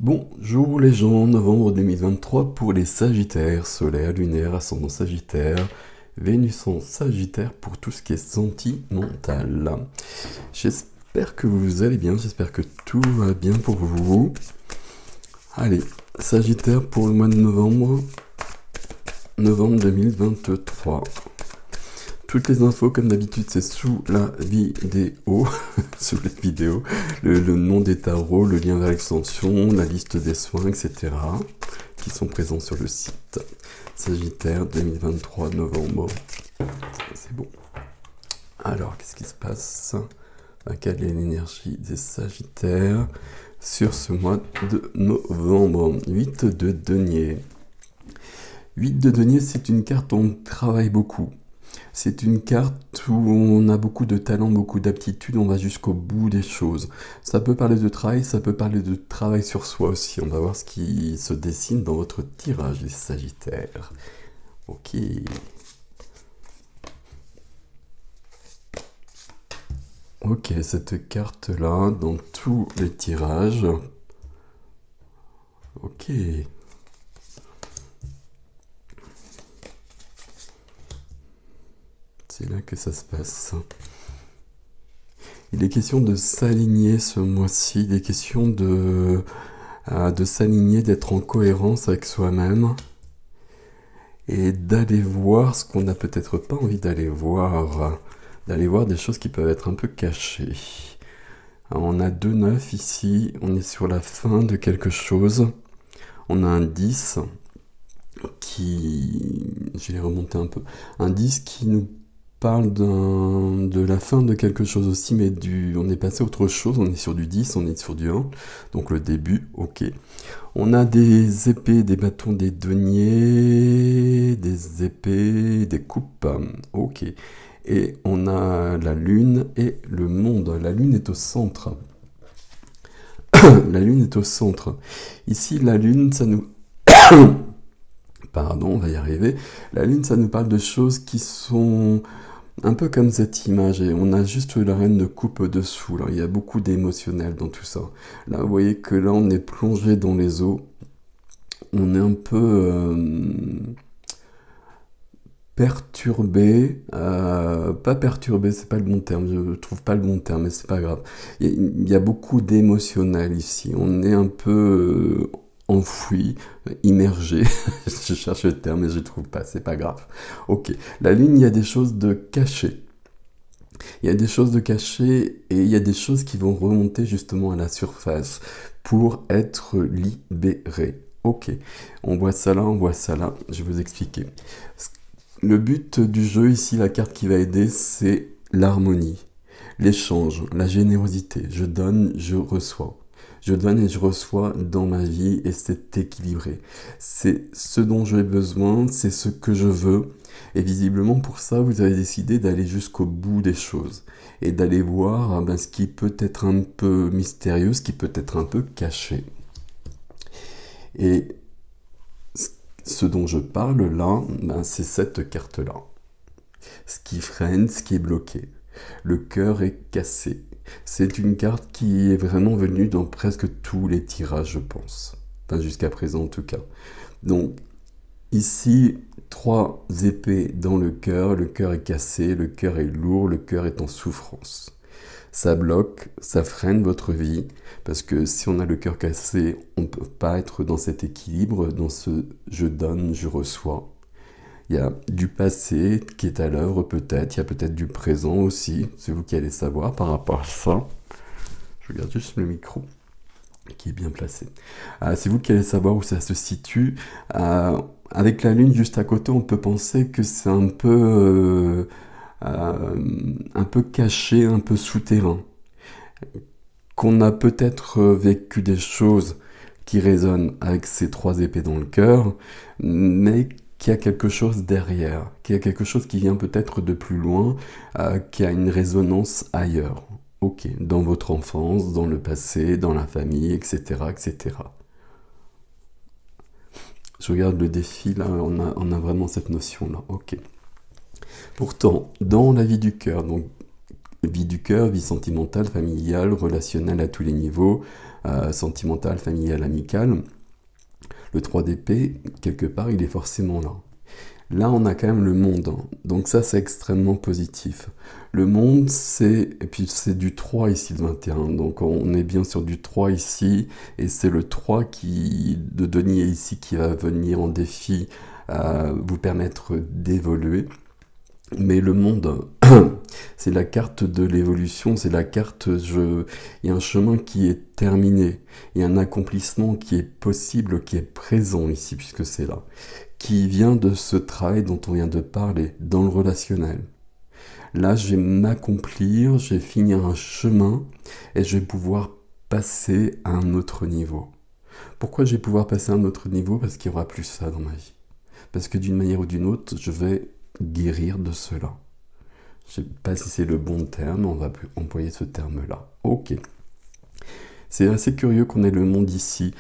Bonjour les gens, novembre 2023 pour les Sagittaires, solaire, lunaire, ascendant Sagittaire, Vénus en Sagittaire pour tout ce qui est sentimental. J'espère que vous allez bien, j'espère que tout va bien pour vous. Allez, Sagittaire pour le mois de novembre 2023. Toutes les infos, comme d'habitude, c'est sous la vidéo, sous la vidéo, le nom des tarots, le lien vers l'extension, la liste des soins, etc., qui sont présents sur le site. Sagittaire 2023, novembre. C'est bon. Alors, qu'est-ce qui se passe? Quelle est l'énergie des Sagittaires sur ce mois de novembre? 8 de denier. 8 de denier, c'est une carte où on travaille beaucoup. C'est une carte où on a beaucoup de talent, beaucoup d'aptitudes, on va jusqu'au bout des choses. Ça peut parler de travail, ça peut parler de travail sur soi aussi. On va voir ce qui se dessine dans votre tirage, les Sagittaires. Ok. Ok, cette carte-là, dans tous les tirages. Ok. C'est là que ça se passe. Il est question de s'aligner ce mois-ci, il est question de s'aligner, d'être en cohérence avec soi-même et d'aller voir ce qu'on n'a peut-être pas envie d'aller voir des choses qui peuvent être un peu cachées. Alors, on a 2-9 ici, on est sur la fin de quelque chose. On a un 10 qui... Je vais remonter un peu. Un 10 qui nous parle de la fin de quelque chose aussi, mais on est passé à autre chose, on est sur du 10, on est sur du 1, donc le début, ok. On a des épées, des bâtons, des deniers, des épées, des coupes, ok. Et on a la lune et le monde. La lune est au centre. La lune est au centre. Ici, la lune, ça nous... Pardon, on va y arriver. La lune, ça nous parle de choses qui sont un peu comme cette image, et on a juste la reine de coupe dessous. Là, il y a beaucoup d'émotionnel dans tout ça. Là, vous voyez que là, on est plongé dans les eaux. On est un peu perturbé. Pas perturbé, c'est pas le bon terme. Je trouve pas le bon terme, mais c'est pas grave. Il y a beaucoup d'émotionnel ici. On est un peu enfoui, immergé. Je cherche le terme, mais je ne trouve pas, c'est pas grave. Ok, la lune, il y a des choses de cachées. Il y a des choses de cachées et il y a des choses qui vont remonter justement à la surface pour être libérées. Ok, on voit ça là, on voit ça là, je vais vous expliquer. Le but du jeu ici, la carte qui va aider, c'est l'harmonie, l'échange, la générosité. Je donne, je reçois. Je donne et je reçois dans ma vie et c'est équilibré. C'est ce dont j'ai besoin, c'est ce que je veux. Et visiblement pour ça, vous avez décidé d'aller jusqu'au bout des choses et d'aller voir ce qui peut être un peu mystérieux, ce qui peut être un peu caché. Et ce dont je parle là, c'est cette carte-là. Ce qui freine, ce qui est bloqué. Le cœur est cassé. C'est une carte qui est vraiment venue dans presque tous les tirages, je pense. Enfin, jusqu'à présent en tout cas. Donc, ici, 3 épées dans le cœur est cassé, le cœur est lourd, le cœur est en souffrance. Ça bloque, ça freine votre vie, parce que si on a le cœur cassé, on ne peut pas être dans cet équilibre, dans ce je donne, je reçois. Il y a du passé qui est à l'œuvre peut-être, il y a peut-être du présent aussi, c'est vous qui allez savoir par rapport à ça. Je regarde juste le micro qui est bien placé. C'est vous qui allez savoir où ça se situe. Avec la lune juste à côté, on peut penser que c'est un peu caché, un peu souterrain. Qu'on a peut-être vécu des choses qui résonnent avec ces 3 épées dans le cœur, mais qu'il y a quelque chose derrière, qu'il y a quelque chose qui vient peut-être de plus loin, qui a une résonance ailleurs. Ok, dans votre enfance, dans le passé, dans la famille, etc., etc. Je regarde le défi, là, on a vraiment cette notion-là. Ok. Pourtant, dans la vie du cœur, donc vie du cœur, vie sentimentale, familiale, relationnelle à tous les niveaux, sentimental, familial, amical, le 3 d'épée, quelque part, il est forcément là. Là, on a quand même le monde, hein. Donc ça, c'est extrêmement positif. Le monde, et puis c'est du 3 ici, le 21. Donc on est bien sur du 3 ici, et c'est le 3 de Denier ici qui va venir en défi, vous permettre d'évoluer. Mais le monde, c'est la carte de l'évolution, c'est la carte, il y a un chemin qui est terminé, il y a un accomplissement qui est possible, qui est présent ici, puisque c'est là, qui vient de ce travail dont on vient de parler, dans le relationnel. Là, je vais m'accomplir, je vais finir un chemin, et je vais pouvoir passer à un autre niveau. Pourquoi je vais pouvoir passer à un autre niveau? Parce qu'il n'y aura plus ça dans ma vie. Parce que d'une manière ou d'une autre, je vais guérir de cela. Je ne sais pas si c'est le bon terme, on va employer ce terme-là. Ok. C'est assez curieux qu'on ait le monde ici.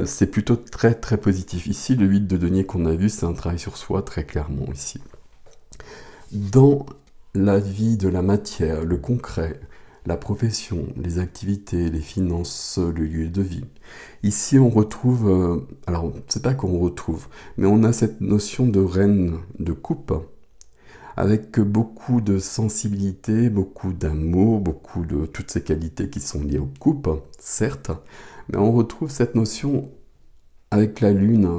C'est plutôt très très positif. Ici, le 8 de denier qu'on a vu, c'est un travail sur soi, très clairement ici. Dans la vie de la matière, le concret, la profession, les activités, les finances, le lieu de vie. Ici, on retrouve, alors, c'est pas qu'on retrouve, mais on a cette notion de reine de coupe, avec beaucoup de sensibilité, beaucoup d'amour, beaucoup de toutes ces qualités qui sont liées aux coupes, certes, mais on retrouve cette notion avec la lune,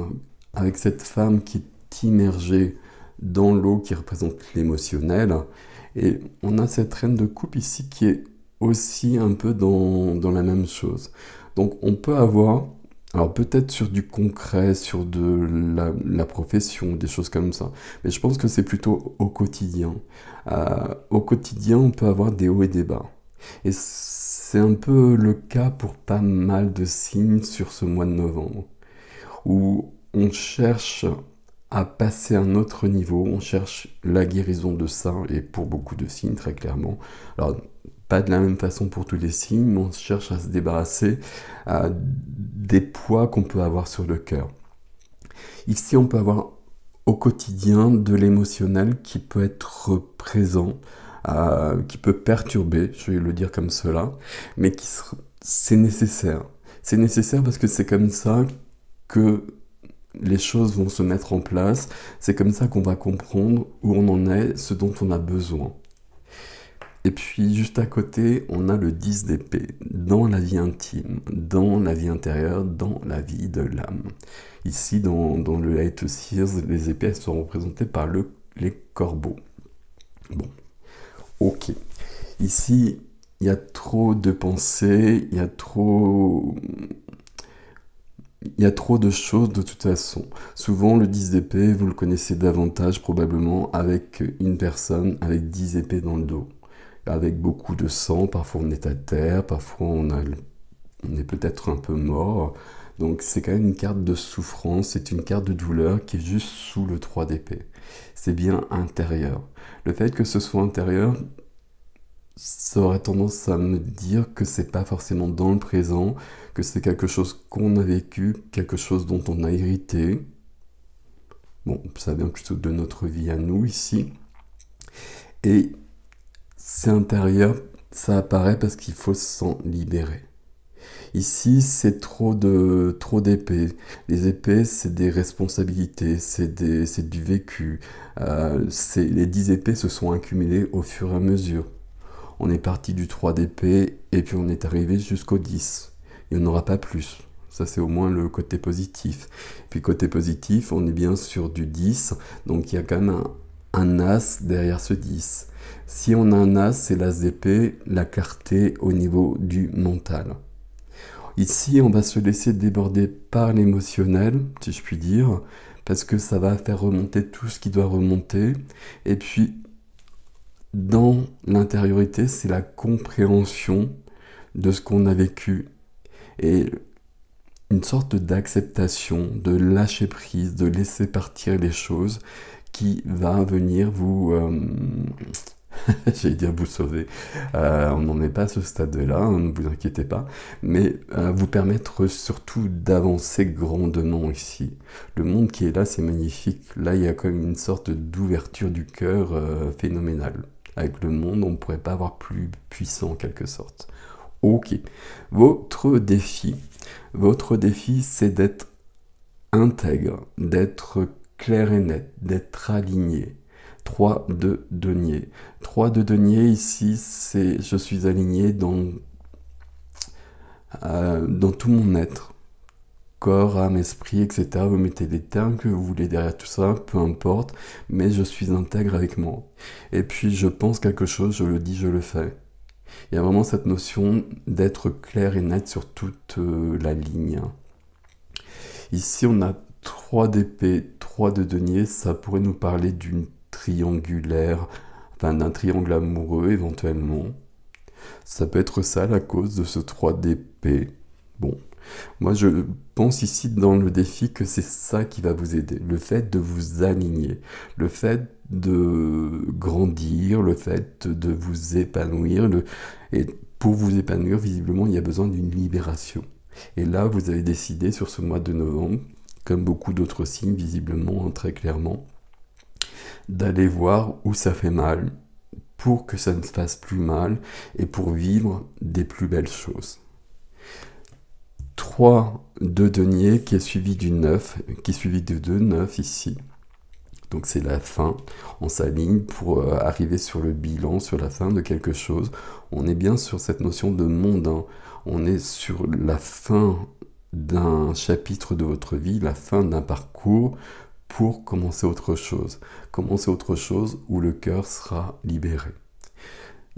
avec cette femme qui est immergée dans l'eau qui représente l'émotionnel, et on a cette reine de coupe ici qui est aussi un peu dans la même chose. Donc on peut avoir, alors peut-être sur du concret, sur de la profession, des choses comme ça, mais je pense que c'est plutôt au quotidien. Au quotidien, on peut avoir des hauts et des bas. Et c'est un peu le cas pour pas mal de signes sur ce mois de novembre, où on cherche à passer à un autre niveau, on cherche la guérison de ça, et pour beaucoup de signes, très clairement. Alors, pas de la même façon pour tous les signes, mais on cherche à se débarrasser des poids qu'on peut avoir sur le cœur. Ici, on peut avoir au quotidien de l'émotionnel qui peut être présent, qui peut perturber, je vais le dire comme cela, mais c'est nécessaire. C'est nécessaire parce que c'est comme ça que les choses vont se mettre en place, c'est comme ça qu'on va comprendre où on en est, ce dont on a besoin. Et puis juste à côté, on a le 10 d'épée, dans la vie intime, dans la vie intérieure, dans la vie de l'âme. Ici, dans le Light Seers, les épées sont représentées par les corbeaux. Bon, ok. Ici, il y a trop de pensées, il y a trop de choses de toute façon. Souvent, le 10 d'épée, vous le connaissez davantage probablement avec une personne avec 10 épées dans le dos. Avec beaucoup de sang, parfois on est à terre, parfois on est peut-être un peu mort. Donc c'est quand même une carte de souffrance, c'est une carte de douleur qui est juste sous le 3 d'épée. C'est bien intérieur. Le fait que ce soit intérieur, ça aurait tendance à me dire que c'est pas forcément dans le présent, que c'est quelque chose qu'on a vécu, quelque chose dont on a hérité. Bon, ça vient plutôt de notre vie à nous ici. Et c'est intérieur, ça apparaît parce qu'il faut s'en libérer. Ici, c'est trop d'épées. Les épées, c'est des responsabilités, c'est du vécu. Les 10 épées se sont accumulées au fur et à mesure. On est parti du 3 d'épée et puis on est arrivé jusqu'au 10. Il n'y en aura pas plus. Ça, c'est au moins le côté positif. Puis côté positif, on est bien sur du 10, donc il y a quand même un as derrière ce 10. Si on a un as, c'est l'as d'épée, la clarté au niveau du mental. Ici, on va se laisser déborder par l'émotionnel, si je puis dire, parce que ça va faire remonter tout ce qui doit remonter. Et puis, dans l'intériorité, c'est la compréhension de ce qu'on a vécu. Et une sorte d'acceptation, de lâcher prise, de laisser partir les choses qui va venir vous... j'allais dire vous sauver. On n'en est pas à ce stade-là, hein, ne vous inquiétez pas, mais vous permettre surtout d'avancer grandement ici. Le monde qui est là, c'est magnifique. Là, il y a quand même une sorte d'ouverture du cœur phénoménale. Avec le monde, on ne pourrait pas avoir plus puissant en quelque sorte. Ok. Votre défi, votre défi, c'est d'être intègre, d'être clair et net, d'être aligné. 3 de denier. 3 de denier, ici, c'est je suis aligné dans tout mon être. Corps, âme, esprit, etc. Vous mettez les termes que vous voulez derrière tout ça, peu importe, mais je suis intègre avec moi. Et puis je pense quelque chose, je le dis, je le fais. Il y a vraiment cette notion d'être clair et net sur toute la ligne. Ici, on a 3 d'épée, 3 de denier, ça pourrait nous parler d'une triangulaire, enfin d'un triangle amoureux éventuellement. Ça peut être ça la cause de ce 3 d'épée. Bon, moi je pense ici dans le défi que c'est ça qui va vous aider. Le fait de vous aligner, le fait de grandir, le fait de vous épanouir. Et pour vous épanouir, visiblement, il y a besoin d'une libération. Et là, vous avez décidé sur ce mois de novembre, comme beaucoup d'autres signes, visiblement, hein, très clairement, d'aller voir où ça fait mal, pour que ça ne se fasse plus mal, et pour vivre des plus belles choses. 3 de denier qui est suivi du 9, qui est suivi de 2, 9 ici. Donc c'est la fin, on s'aligne pour arriver sur le bilan, sur la fin de quelque chose. On est bien sur cette notion de monde, hein. On est sur la fin d'un chapitre de votre vie, la fin d'un parcours pour commencer autre chose. Commencer autre chose où le cœur sera libéré.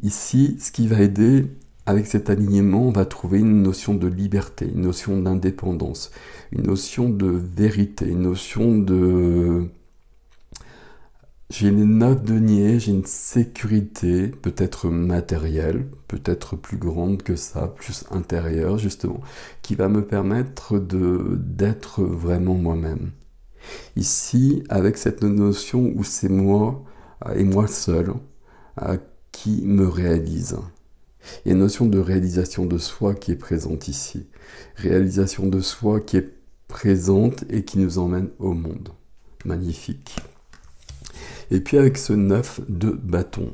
Ici, ce qui va aider, avec cet alignement, on va trouver une notion de liberté, une notion d'indépendance, une notion de vérité, une notion de... J'ai les 9 deniers, j'ai une sécurité, peut-être matérielle, peut-être plus grande que ça, plus intérieure justement, qui va me permettre d'être vraiment moi-même. Ici, avec cette notion où c'est moi et moi seul qui me réalise. Il y a une notion de réalisation de soi qui est présente ici. Réalisation de soi qui est présente et qui nous emmène au monde. Magnifique. Et puis avec ce 9 de bâton,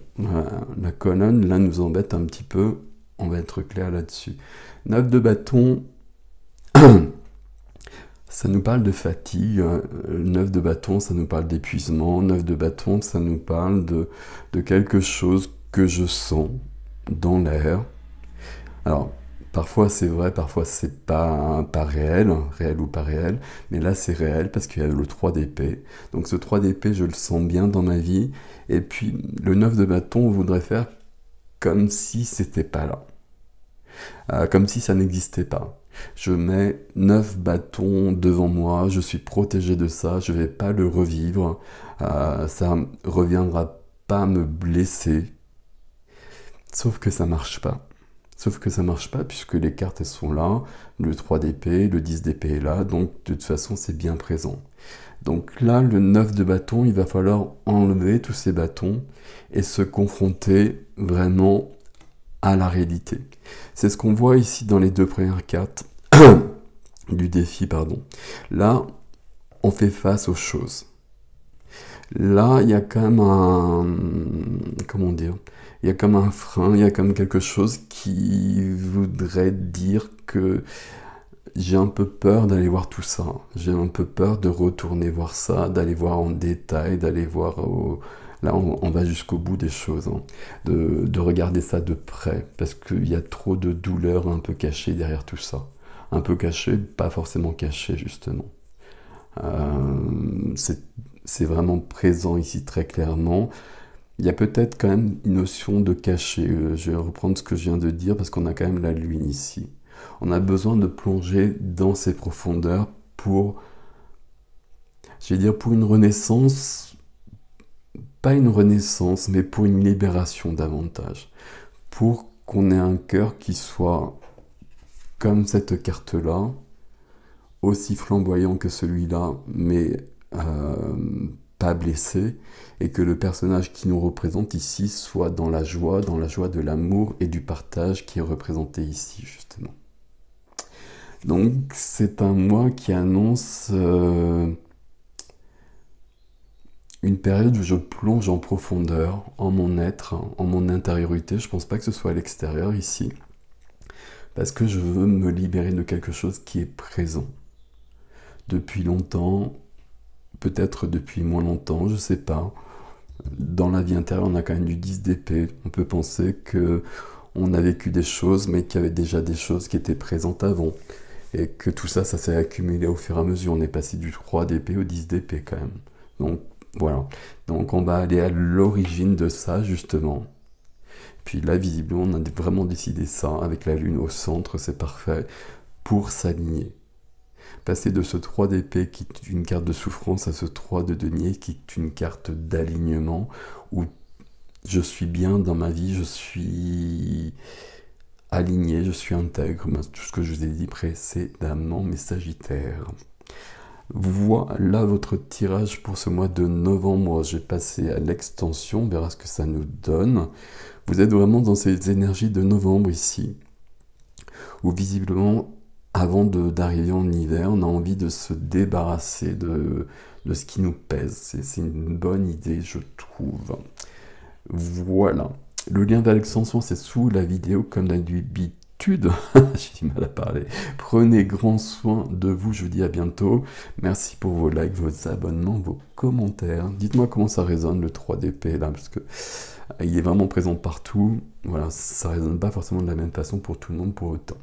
la colonne là nous embête un petit peu, on va être clair là-dessus. 9 de bâton, ça nous parle de fatigue, 9 de bâton ça nous parle d'épuisement, 9 de bâton ça nous parle de quelque chose que je sens dans l'air. Alors, parfois c'est vrai, parfois c'est pas réel, réel ou pas réel, mais là c'est réel parce qu'il y a le 3 d'épée. Donc ce 3 d'épée, je le sens bien dans ma vie. Et puis le 9 de bâton, on voudrait faire comme si c'était pas là. Comme si ça n'existait pas. Je mets 9 bâtons devant moi, je suis protégé de ça, je vais pas le revivre. Ça reviendra pas me blesser. Sauf que ça marche pas. Sauf que ça marche pas puisque les cartes elles sont là, le 3 d'épée, le 10 d'épée est là, donc de toute façon c'est bien présent. Donc là, le 9 de bâton, il va falloir enlever tous ces bâtons et se confronter vraiment à la réalité. C'est ce qu'on voit ici dans les deux premières cartes du défi, pardon. Là, on fait face aux choses. Là, il y a quand même un... Comment dire? Il y a comme un frein, il y a comme quelque chose qui voudrait dire que j'ai un peu peur d'aller voir tout ça. J'ai un peu peur de retourner voir ça, d'aller voir en détail, d'aller voir... Là, on va jusqu'au bout des choses, hein. De regarder ça de près, parce qu'il y a trop de douleurs un peu cachées derrière tout ça. Un peu cachées, pas forcément cachées, justement. C'est vraiment présent ici très clairement. Il y a peut-être quand même une notion de cachet. Je vais reprendre ce que je viens de dire parce qu'on a quand même la lune ici. On a besoin de plonger dans ces profondeurs pour, je vais dire, pour une renaissance, pas une renaissance, mais pour une libération davantage. Pour qu'on ait un cœur qui soit comme cette carte-là, aussi flamboyant que celui-là, mais pas blessé, et que le personnage qui nous représente ici soit dans la joie de l'amour et du partage qui est représenté ici, justement. Donc, c'est un mois qui annonce une période où je plonge en profondeur, en mon être, en mon intériorité. Je pense pas que ce soit à l'extérieur ici. parce que je veux me libérer de quelque chose qui est présent. Depuis longtemps, peut-être depuis moins longtemps, je sais pas. Dans la vie intérieure, on a quand même du 10 d'épée. On peut penser que on a vécu des choses, mais qu'il y avait déjà des choses qui étaient présentes avant. Et que tout ça, ça s'est accumulé au fur et à mesure. On est passé du 3 d'épée au 10 d'épée quand même. Donc voilà. Donc on va aller à l'origine de ça justement. Puis là, visiblement, on a vraiment décidé ça avec la lune au centre, c'est parfait, pour s'aligner. Passer de ce 3 d'épée qui est une carte de souffrance à ce 3 de denier qui est une carte d'alignement où je suis bien dans ma vie, je suis aligné, je suis intègre, tout ce que je vous ai dit précédemment, mes sagittaires. Voilà votre tirage pour ce mois de novembre. J'ai passé à l'extension, on verra ce que ça nous donne. Vous êtes vraiment dans ces énergies de novembre ici, où visiblement, avant d'arriver en hiver, on a envie de se débarrasser de ce qui nous pèse. C'est une bonne idée, je trouve. Voilà. Le lien vers l'extension, c'est sous la vidéo, comme d'habitude. J'ai du mal à parler. Prenez grand soin de vous, je vous dis à bientôt. Merci pour vos likes, vos abonnements, vos commentaires. Dites-moi comment ça résonne le 3 d'épée là, parce que il est vraiment présent partout. Voilà, ça résonne pas forcément de la même façon pour tout le monde pour autant.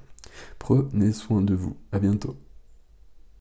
Prenez soin de vous. À bientôt.